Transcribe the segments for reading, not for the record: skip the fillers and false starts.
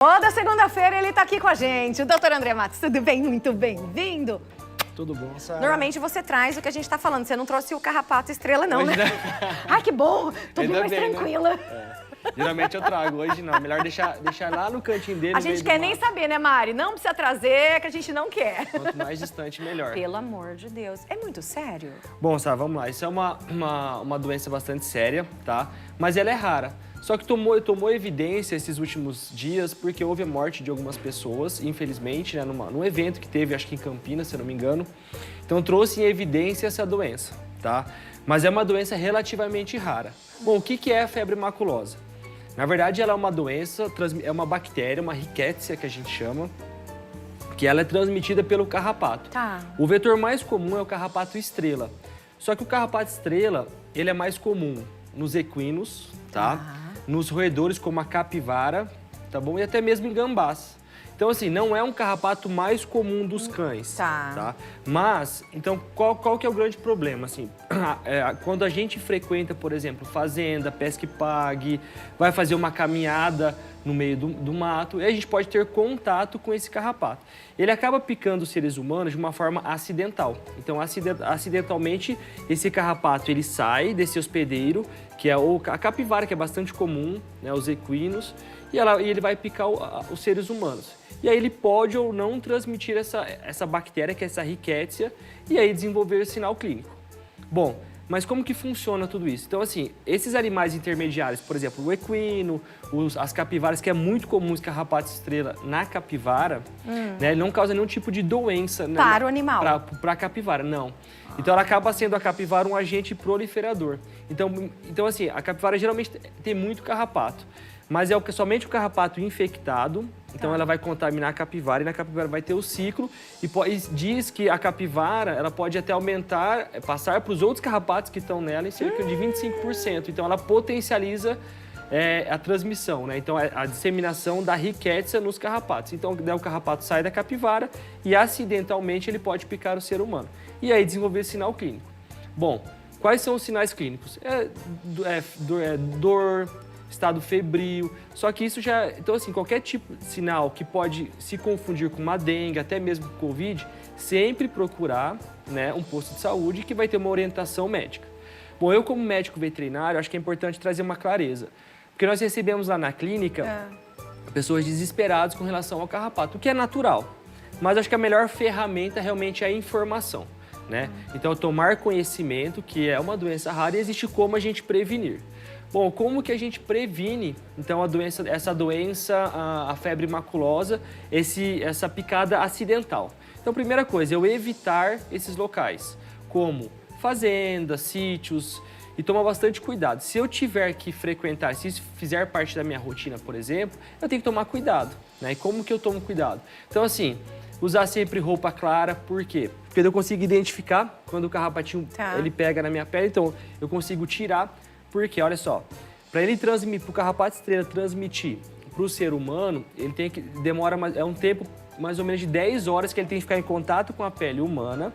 Toda segunda-feira ele tá aqui com a gente. O doutor André Matos, tudo bem? Muito bem-vindo. Tudo bom, Sara? Normalmente você traz o que a gente tá falando. Você não trouxe o carrapato estrela, não, né? Ai, que bom. Tô bem mais tranquila. Né? Geralmente eu trago, hoje não. Melhor deixar lá no cantinho dele. A gente quer nem saber, né, Mari? Não precisa trazer, que a gente não quer. Quanto mais distante, melhor. Pelo amor de Deus. É muito sério? Bom, Sara, vamos lá. Isso é uma doença bastante séria, tá? Mas ela é rara. Só que tomou evidência esses últimos dias porque houve a morte de algumas pessoas, infelizmente, né, num evento que teve, acho que em Campinas, se eu não me engano. Então trouxe em evidência essa doença, tá? Mas é uma doença relativamente rara. Bom, o que é a febre maculosa? Na verdade, ela é uma doença, é uma bactéria, uma rickettsia que a gente chama, que ela é transmitida pelo carrapato. Tá. O vetor mais comum é o carrapato estrela. Só que o carrapato estrela, ele é mais comum nos equinos, tá? Nos roedores como a capivara, tá bom? E até mesmo em gambás. Então, assim, não é um carrapato mais comum dos cães, tá? Mas, então, qual que é o grande problema, assim? Quando a gente frequenta, por exemplo, fazenda, pesca e pague, vai fazer uma caminhada no meio do mato, e a gente pode ter contato com esse carrapato. Ele acaba picando os seres humanos de uma forma acidental. Então, acidentalmente, esse carrapato, ele sai desse hospedeiro, que é a capivara, que é bastante comum, né, os equinos, e ele vai picar os seres humanos. E aí ele pode ou não transmitir essa bactéria, que é essa rickettsia, e aí desenvolver o sinal clínico. Bom, mas como que funciona tudo isso? Então, assim, esses animais intermediários, por exemplo, o equino, as capivaras, que é muito comum esse carrapato estrela na capivara, né, ele não causa nenhum tipo de doença, né, para o animal. Para a capivara, não. Então, ela acaba sendo a capivara um agente proliferador. Então, assim, a capivara geralmente tem muito carrapato. Mas é somente o carrapato infectado, então ela vai contaminar a capivara e na capivara vai ter o ciclo e diz que a capivara ela pode até passar para os outros carrapatos que estão nela em cerca de 25%. Então ela potencializa a transmissão, né? Então a disseminação da rickettsia nos carrapatos. Então o carrapato sai da capivara e acidentalmente ele pode picar o ser humano. E aí desenvolver sinal clínico. Bom, quais são os sinais clínicos? Dor, estado febril, só que isso já... Então, assim, qualquer tipo de sinal que pode se confundir com uma dengue, até mesmo com Covid, sempre procurar, né, um posto de saúde que vai ter uma orientação médica. Bom, eu como médico veterinário, acho que é importante trazer uma clareza, porque nós recebemos lá na clínica pessoas desesperadas com relação ao carrapato, o que é natural, mas acho que a melhor ferramenta realmente é a informação, né? Então, tomar conhecimento que é uma doença rara e existe como a gente prevenir. Bom, como que a gente previne, então, essa doença, a febre maculosa, essa picada acidental? Então, primeira coisa, eu evitar esses locais, como fazendas, sítios, e tomar bastante cuidado. Se eu tiver que frequentar, se isso fizer parte da minha rotina, por exemplo, eu tenho que tomar cuidado, né? E como que eu tomo cuidado? Então, assim, usar sempre roupa clara, por quê? Porque eu consigo identificar quando o carrapatinho ele pega na minha pele, então eu consigo tirar. Porque, olha só, para ele transmitir, para o carrapato estrela transmitir para o ser humano, ele demora um tempo mais ou menos de 10 horas que ele tem que ficar em contato com a pele humana,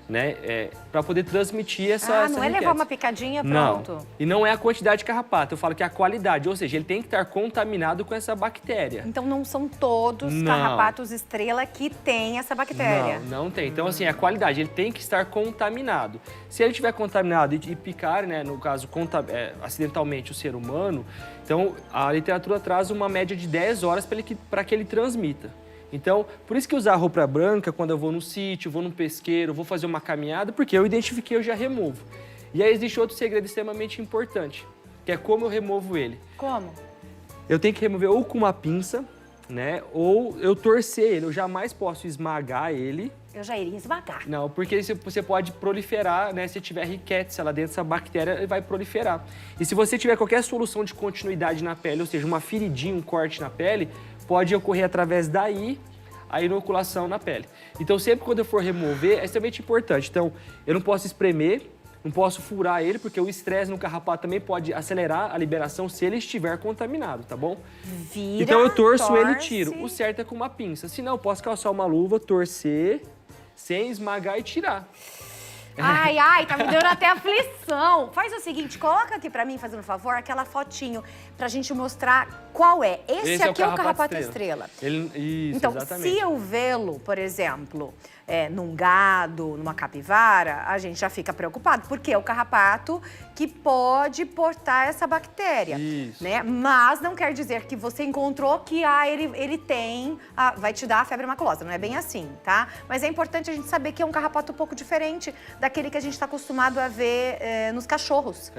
né, para poder transmitir essa não é levar uma picadinha, pronto. Não. E não é a quantidade de carrapato, eu falo que é a qualidade, ou seja, ele tem que estar contaminado com essa bactéria. Então não são todos carrapatos estrela que têm essa bactéria? Não tem. Então, assim, a qualidade, ele tem que estar contaminado. Se ele estiver contaminado e picar, né, no caso, acidentalmente o ser humano, então a literatura traz uma média de 10 horas para que ele transmita. Então, por isso que usar roupa branca quando eu vou no sítio, vou no pesqueiro, vou fazer uma caminhada, porque eu identifiquei, eu já removo. E aí existe outro segredo extremamente importante, que é como eu removo ele. Como? Eu tenho que remover ou com uma pinça, né, ou eu torcer ele, eu jamais posso esmagar ele. Eu já iria esmagar. Não, porque você pode proliferar, né, se tiver rickettsia lá dentro, essa bactéria ele vai proliferar. E se você tiver qualquer solução de continuidade na pele, ou seja, uma feridinha, um corte na pele, pode ocorrer através daí a inoculação na pele. Então, sempre quando eu for remover, é extremamente importante. Então, eu não posso espremer, não posso furar ele, porque o estresse no carrapato também pode acelerar a liberação se ele estiver contaminado, tá bom? Então, eu torço ele e tiro. O certo é com uma pinça. Se não, eu posso calçar uma luva, torcer, sem esmagar e tirar. Ai, ai, tá me dando até aflição. Faz o seguinte, coloca aqui pra mim, fazendo um favor, aquela fotinho pra gente mostrar qual é. Esse aqui é o carrapato estrela. Isso, então, exatamente. se eu vê-lo, por exemplo, num gado, numa capivara, a gente já fica preocupado, porque é o carrapato que pode portar essa bactéria, Isso. né? Mas não quer dizer que você encontrou que ele tem, vai te dar a febre maculosa, não é bem assim, tá? Mas é importante a gente saber que é um carrapato um pouco diferente daquele que a gente está acostumado a ver nos cachorros.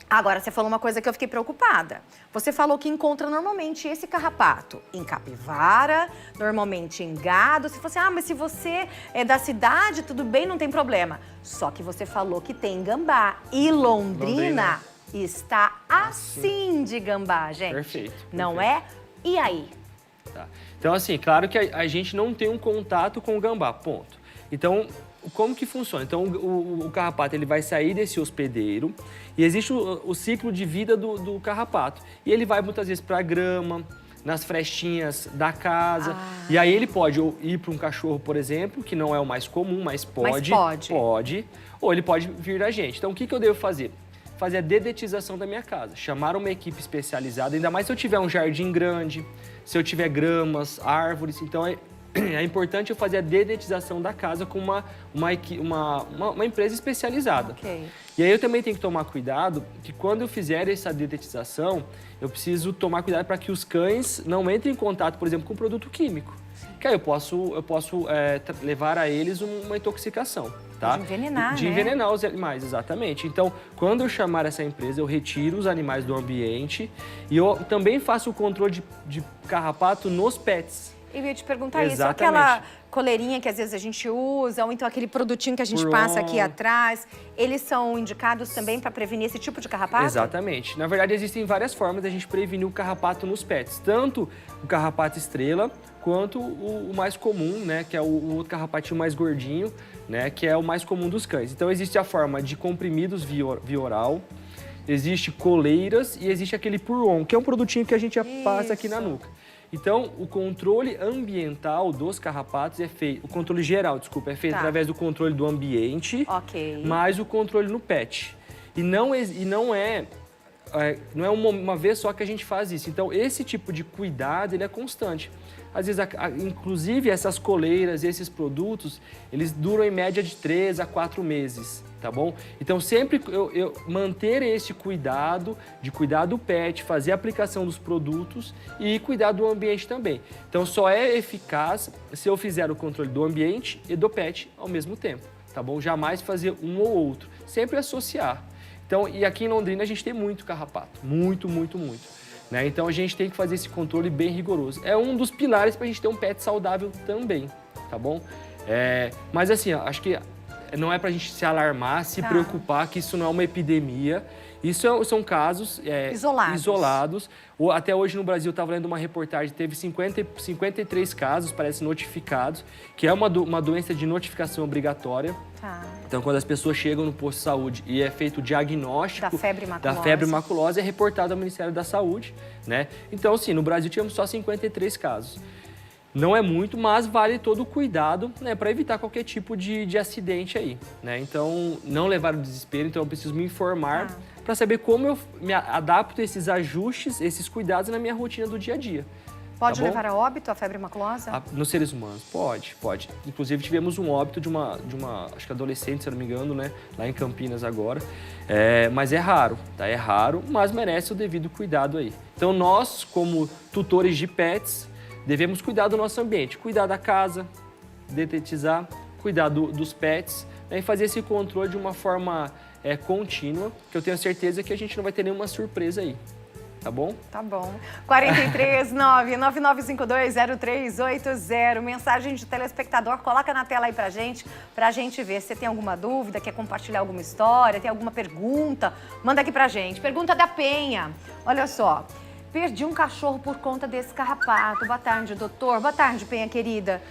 Agora, você falou uma coisa que eu fiquei preocupada. Você falou que encontra normalmente esse carrapato em capivara, normalmente em gado. Você falou assim, mas se você é da cidade, tudo bem, não tem problema. Só que você falou que tem gambá. E Londrina está assim de gambá, gente. Perfeito. Não é? E aí? Tá. Então, assim, claro que a gente não tem um contato com o gambá, ponto. Então, como que funciona? Então, o carrapato ele vai sair desse hospedeiro e existe o ciclo de vida do carrapato. E ele vai muitas vezes para a grama, nas frestinhas da casa. E aí ele pode ir para um cachorro, por exemplo, que não é o mais comum, mas pode. Pode. Ou ele pode vir da gente. Então, o que eu devo fazer? Fazer a dedetização da minha casa. Chamar uma equipe especializada, ainda mais se eu tiver um jardim grande, se eu tiver gramas, árvores. Então, é importante eu fazer a dedetização da casa com uma empresa especializada. Okay. E aí eu também tenho que tomar cuidado que quando eu fizer essa dedetização, eu preciso tomar cuidado para que os cães não entrem em contato, por exemplo, com produto químico. Que aí eu posso levar a eles uma intoxicação, tá? De envenenar, De envenenar os animais, exatamente. Então, quando eu chamar essa empresa, eu retiro os animais do ambiente e eu também faço o controle de carrapato nos pets. Eu ia te perguntar isso, Exatamente. aquela coleirinha que às vezes a gente usa, ou então aquele produtinho que a gente passa aqui atrás, eles são indicados também para prevenir esse tipo de carrapato? Exatamente. Na verdade, existem várias formas da gente prevenir o carrapato nos pets. Tanto o carrapato estrela, quanto o mais comum, né, que é o outro carrapatinho mais gordinho, né, que é o mais comum dos cães. Então, existe a forma de comprimidos via oral, existe coleiras e existe aquele Puron, que é um produtinho que a gente já passa aqui na nuca. Então, o controle ambiental dos carrapatos é feito, o controle geral, desculpa, é feito através do controle do ambiente, mais o controle no pet. E não é uma vez só que a gente faz isso. Então, esse tipo de cuidado, ele é constante. Às vezes, inclusive, essas coleiras, esses produtos, eles duram em média de 3 a 4 meses, tá bom? Então, sempre eu manter esse cuidado, de cuidar do pet, fazer a aplicação dos produtos e cuidar do ambiente também. Então, só é eficaz se eu fizer o controle do ambiente e do pet ao mesmo tempo, tá bom? Jamais fazer um ou outro, sempre associar. Então, e aqui em Londrina a gente tem muito carrapato, muito, muito, muito. Né? Então a gente tem que fazer esse controle bem rigoroso. É um dos pilares para a gente ter um pet saudável também, tá bom? Mas assim, acho que não é para a gente se alarmar, se preocupar que isso não é uma epidemia. Isso são casos isolados. Até hoje no Brasil, eu estava lendo uma reportagem, teve 53 casos, parece, notificados, que é uma doença de notificação obrigatória. Então, quando as pessoas chegam no posto de saúde e é feito o diagnóstico da febre maculosa, é reportado ao Ministério da Saúde, né? Então, sim, no Brasil tivemos só 53 casos. Não é muito, mas vale todo o cuidado, né, para evitar qualquer tipo de acidente aí, né? Então, não levar o desespero, então eu preciso me informar para saber como eu me adapto a esses ajustes, esses cuidados na minha rotina do dia a dia. Pode levar a óbito a febre maculosa? Nos seres humanos, pode. Inclusive, tivemos um óbito de uma acho que adolescente, se eu não me engano, né, lá em Campinas agora. Mas é raro, tá? É raro, mas merece o devido cuidado aí. Então, nós, como tutores de pets, devemos cuidar do nosso ambiente, cuidar da casa, detetizar, cuidar dos pets, né, e fazer esse controle de uma forma contínua, que eu tenho certeza que a gente não vai ter nenhuma surpresa aí. Tá bom? Tá bom. 439-9952-0380. Mensagem de telespectador. Coloca na tela aí pra gente ver se você tem alguma dúvida, quer compartilhar alguma história, tem alguma pergunta. Manda aqui pra gente. Pergunta da Penha. Olha só. Perdi um cachorro por conta desse carrapato. Boa tarde, doutor. Boa tarde, Penha, querida.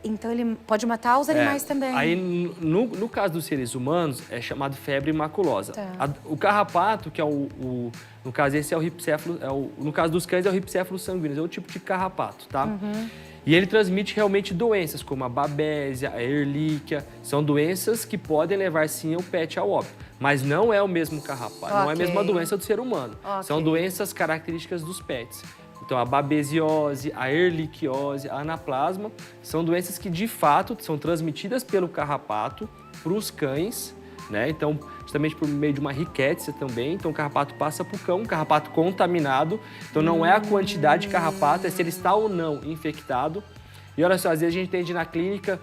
Então ele pode matar os animais também. Aí, no caso dos seres humanos, é chamado febre maculosa. Tá. O carrapato, que é no caso, esse é o ripséfalo, no caso dos cães, é o ripséfalo sanguíneo, é o tipo de carrapato, tá? E ele transmite realmente doenças, como a babésia, a erlíquia. São doenças que podem levar, sim, o pet ao óbito. Mas não é o mesmo carrapato, não é a mesma doença do ser humano. São doenças características dos pets. Então, a babesiose, a erliquiose, a anaplasma, são doenças que, de fato, são transmitidas pelo carrapato para os cães, né? Então, justamente por meio de uma rickettsia também. Então, o carrapato passa para o cão, um carrapato contaminado. Então, não é a quantidade de carrapato, é se ele está ou não infectado. E olha só, às vezes a gente atende na clínica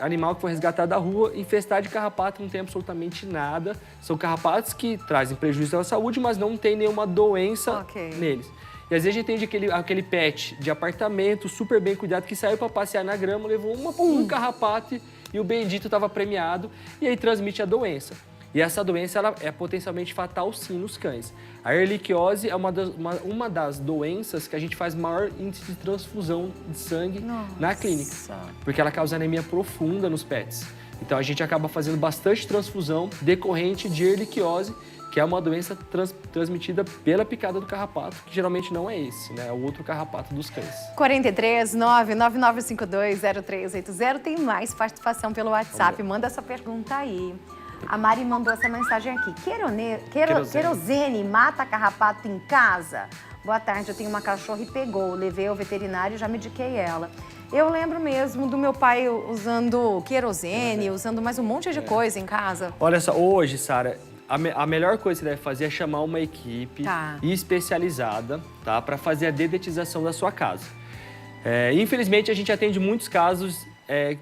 animal que foi resgatado da rua, infestado de carrapato, não tem absolutamente nada. São carrapatos que trazem prejuízo à saúde, mas não tem nenhuma doença neles. E às vezes a gente tem aquele pet de apartamento, super bem cuidado, que saiu para passear na grama, levou um carrapato e o bendito estava premiado, e aí transmite a doença. E essa doença ela é potencialmente fatal, sim, nos cães. A erliquiose é uma das doenças que a gente faz maior índice de transfusão de sangue na clínica, porque ela causa anemia profunda nos pets. Então a gente acaba fazendo bastante transfusão decorrente de erliquiose, que é uma doença transmitida pela picada do carrapato, que geralmente não é esse, né? É o outro carrapato dos cães. 43 99952 0380. Tem mais participação pelo WhatsApp. Manda essa pergunta aí. A Mari mandou essa mensagem aqui. Querosene mata carrapato em casa? Boa tarde, eu tenho uma cachorra e pegou. Levei ao veterinário e já mediquei ela. Eu lembro mesmo do meu pai usando querosene, usando mais um monte de coisa em casa. Olha só, hoje, Sara, a melhor coisa que você deve fazer é chamar uma equipe especializada, tá, para fazer a dedetização da sua casa. Infelizmente, a gente atende muitos casos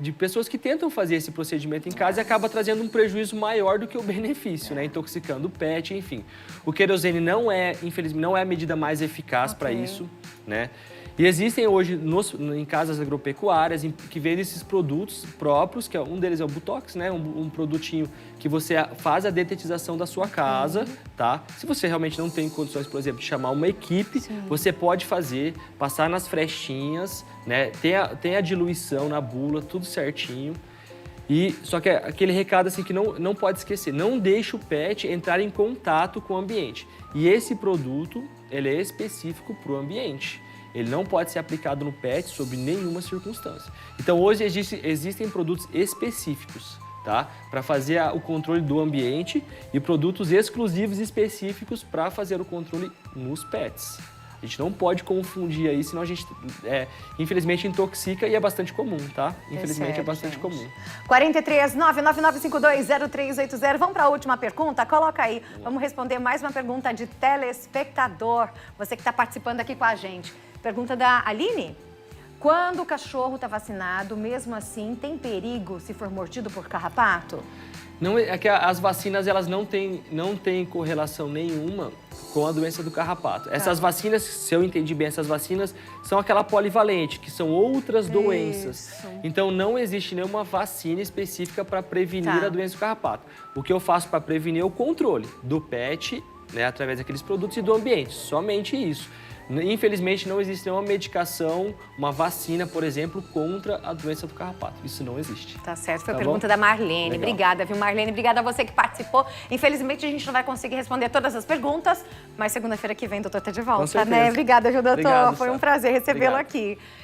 de pessoas que tentam fazer esse procedimento em casa e acaba trazendo um prejuízo maior do que o benefício, né? Intoxicando o pet, enfim. O querosene infelizmente, não é a medida mais eficaz para isso, né? E existem hoje em casas agropecuárias que vendem esses produtos próprios, que um deles é o Botox, né? Um produtinho que você faz a detetização da sua casa, tá? Se você realmente não tem condições, por exemplo, de chamar uma equipe, você pode passar nas frestinhas, né? Tem a diluição na bula, tudo certinho. Só que aquele recado assim que não pode esquecer, não deixe o pet entrar em contato com o ambiente. E esse produto, ele é específico para o ambiente. Ele não pode ser aplicado no pet sob nenhuma circunstância. Então, hoje existem produtos específicos, tá? Para fazer o controle do ambiente e produtos exclusivos específicos para fazer o controle nos pets. A gente não pode confundir aí, senão a gente, infelizmente, intoxica e é bastante comum, tá? Infelizmente, é bastante comum. 43 99952 0380. Vamos para a última pergunta? Coloca aí. Vamos responder mais uma pergunta de telespectador. Você que está participando aqui com a gente. Pergunta da Aline. Quando o cachorro está vacinado, mesmo assim, tem perigo se for mordido por carrapato? Não, é que as vacinas, elas não têm correlação nenhuma com a doença do carrapato. Essas vacinas, se eu entendi bem, essas vacinas são aquela polivalente, que são outras doenças. Então, não existe nenhuma vacina específica para prevenir a doença do carrapato. O que eu faço para prevenir é o controle do pet, né, através daqueles produtos e do ambiente. Somente isso. Infelizmente, não existe nenhuma medicação, uma vacina, por exemplo, contra a doença do carrapato. Isso não existe. Tá certo. Foi a pergunta da Marlene. Legal. Obrigada, viu, Marlene? Obrigada a você que participou. Infelizmente, a gente não vai conseguir responder todas as perguntas, mas segunda-feira que vem o doutor tá de volta, né? Obrigada, viu, doutor? Obrigado, foi um prazer recebê-lo aqui.